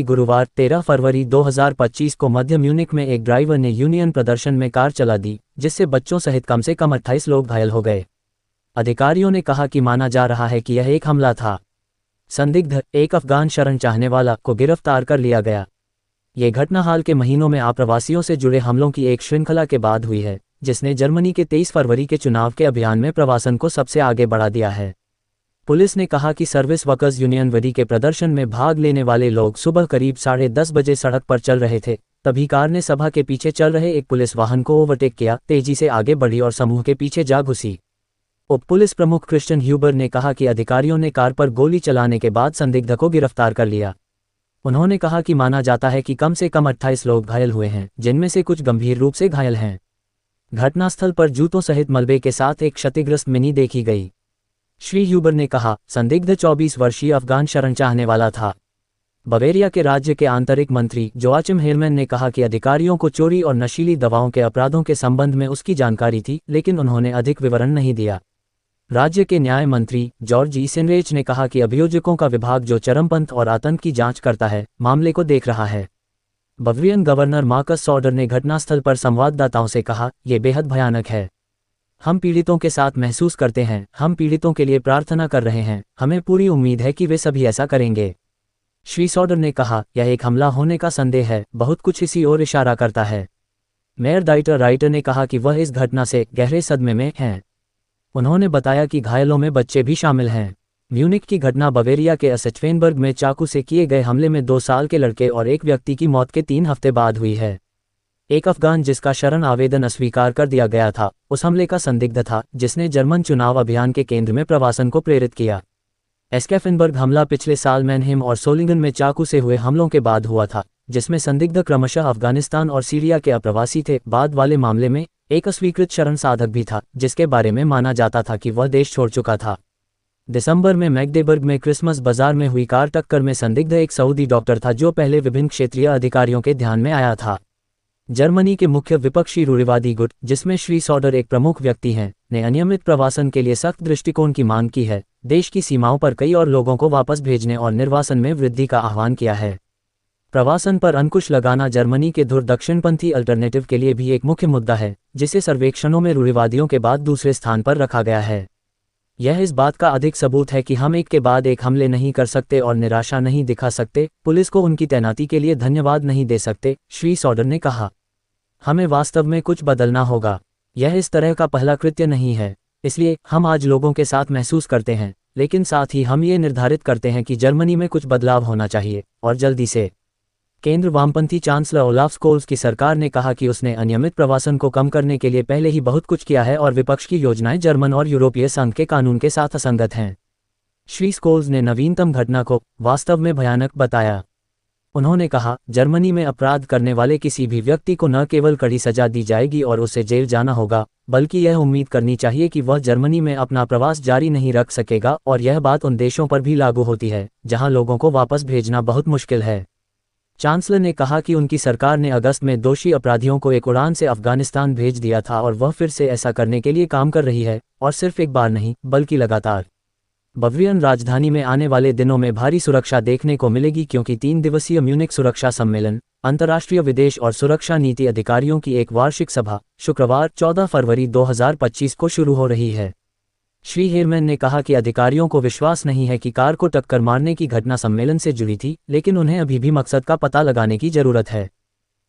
गुरुवार 13 फरवरी 2025 को मध्य म्यूनिख में एक ड्राइवर ने यूनियन प्रदर्शन में कार चला दी, जिससे बच्चों सहित कम से कम 28 लोग घायल हो गए। अधिकारियों ने कहा कि माना जा रहा है कि यह एक हमला था। संदिग्ध, एक अफगान शरण चाहने वाला, को गिरफ्तार कर लिया गया। ये घटना हाल के महीनों में आप्रवासियों से जुड़े हमलों की एक श्रृंखला के बाद हुई है, जिसने जर्मनी के 23 फरवरी के चुनाव के अभियान में प्रवासन को सबसे आगे बढ़ा दिया है। पुलिस ने कहा कि सर्विस वर्कर्स यूनियन विधि के प्रदर्शन में भाग लेने वाले लोग सुबह करीब 10:30 बजे सड़क पर चल रहे थे, तभी कार ने सभा के पीछे चल रहे एक पुलिस वाहन को ओवरटेक किया, तेजी से आगे बढ़ी और समूह के पीछे जा घुसी। उप पुलिस प्रमुख क्रिश्चियन ह्यूबर ने कहा कि अधिकारियों ने कार पर गोली चलाने के बाद संदिग्ध को गिरफ्तार कर लिया। उन्होंने कहा कि माना जाता है कि कम से कम 28 लोग घायल हुए हैं, जिनमें से कुछ गंभीर रूप से घायल हैं। घटनास्थल पर जूतों सहित मलबे के साथ एक क्षतिग्रस्त मिनी देखी गई। श्री ह्यूबर ने कहा, संदिग्ध 24 वर्षीय अफगान शरण चाहने वाला था। बवेरिया के राज्य के आंतरिक मंत्री जोआचिम हेरमैन ने कहा कि अधिकारियों को चोरी और नशीली दवाओं के अपराधों के संबंध में उसकी जानकारी थी, लेकिन उन्होंने अधिक विवरण नहीं दिया। राज्य के न्याय मंत्री जॉर्ज ईसेनरेच ने कहा कि अभियोजकों का विभाग, जो चरमपंथ और आतंक की जांच करता है, मामले को देख रहा है। बवेरियन गवर्नर मार्कस सॉडर ने घटनास्थल पर संवाददाताओं से कहा, यह बेहद भयानक है। हम पीड़ितों के साथ महसूस करते हैं, हम पीड़ितों के लिए प्रार्थना कर रहे हैं, हमें पूरी उम्मीद है कि वे सभी ऐसा करेंगे। श्री सॉडर ने कहा, यह एक हमला होने का संदेह है, बहुत कुछ इसी ओर इशारा करता है। मेयर डाइटर राइटर ने कहा कि वह इस घटना से गहरे सदमे में हैं। उन्होंने बताया कि घायलों में बच्चे भी शामिल हैं। म्यूनिख की घटना बवेरिया के अस्चेफेनबर्ग में चाकू से किए गए हमले में 2 साल के लड़के और एक व्यक्ति की मौत के 3 हफ्ते बाद हुई है। एक अफगान जिसका शरण आवेदन अस्वीकार कर दिया गया था, उस हमले का संदिग्ध था, जिसने जर्मन चुनाव अभियान के केंद्र में प्रवासन को प्रेरित किया। अस्चेफेनबर्ग हमला पिछले साल मैनहेम और सोलिंगन में चाकू से हुए हमलों के बाद हुआ था, जिसमें संदिग्ध क्रमशः अफगानिस्तान और सीरिया के अप्रवासी थे। बाद वाले मामले में एक अस्वीकृत शरण साधक भी था, जिसके बारे में माना जाता था कि वह देश छोड़ चुका था। दिसंबर में मैग्डेबर्ग में क्रिसमस बाजार में हुई कार टक्कर में संदिग्ध एक सऊदी डॉक्टर था, जो पहले विभिन्न क्षेत्रीय अधिकारियों के ध्यान में आया था। जर्मनी के मुख्य विपक्षी रूढ़िवादी गुट, जिसमें श्री सॉडर एक प्रमुख व्यक्ति हैं, ने अनियमित प्रवासन के लिए सख्त दृष्टिकोण की मांग की है, देश की सीमाओं पर कई और लोगों को वापस भेजने और निर्वासन में वृद्धि का आह्वान किया है। प्रवासन पर अंकुश लगाना जर्मनी के धुर दक्षिणपंथी अल्टरनेटिव के लिए भी एक मुख्य मुद्दा है, जिसे सर्वेक्षणों में रूढ़िवादियों के बाद दूसरे स्थान पर रखा गया है। यह इस बात का अधिक सबूत है कि हम एक के बाद एक हमले नहीं कर सकते और निराशा नहीं दिखा सकते, पुलिस को उनकी तैनाती के लिए धन्यवाद नहीं दे सकते, श्री सॉडर ने कहा। हमें वास्तव में कुछ बदलना होगा। यह इस तरह का पहला कृत्य नहीं है, इसलिए हम आज लोगों के साथ महसूस करते हैं, लेकिन साथ ही हम ये निर्धारित करते हैं कि जर्मनी में कुछ बदलाव होना चाहिए, और जल्दी से। केंद्र वामपंथी चांसलर ओलाफ स्कोल्स की सरकार ने कहा कि उसने अनियमित प्रवासन को कम करने के लिए पहले ही बहुत कुछ किया है और विपक्ष की योजनाएं जर्मन और यूरोपीय संघ के कानून के साथ असंगत हैं। श्री स्कोल्स ने नवीनतम घटना को वास्तव में भयानक बताया। उन्होंने कहा, जर्मनी में अपराध करने वाले किसी भी व्यक्ति को न केवल कड़ी सजा दी जाएगी और उसे जेल जाना होगा, बल्कि यह उम्मीद करनी चाहिए कि वह जर्मनी में अपना प्रवास जारी नहीं रख सकेगा, और यह बात उन देशों पर भी लागू होती है जहां लोगों को वापस भेजना बहुत मुश्किल है। चांसलर ने कहा कि उनकी सरकार ने अगस्त में दोषी अपराधियों को एक उड़ान से अफगानिस्तान भेज दिया था और वह फिर से ऐसा करने के लिए काम कर रही है, और सिर्फ एक बार नहीं, बल्कि लगातार। बवेरियन राजधानी में आने वाले दिनों में भारी सुरक्षा देखने को मिलेगी, क्योंकि 3 दिवसीय म्यूनिख सुरक्षा सम्मेलन, अंतर्राष्ट्रीय विदेश और सुरक्षा नीति अधिकारियों की एक वार्षिक सभा शुक्रवार 14 फरवरी 2025 को शुरू हो रही है। श्री हेरमैन ने कहा कि अधिकारियों को विश्वास नहीं है कि कार को टक्कर मारने की घटना सम्मेलन से जुड़ी थी, लेकिन उन्हें अभी भी मकसद का पता लगाने की जरूरत है।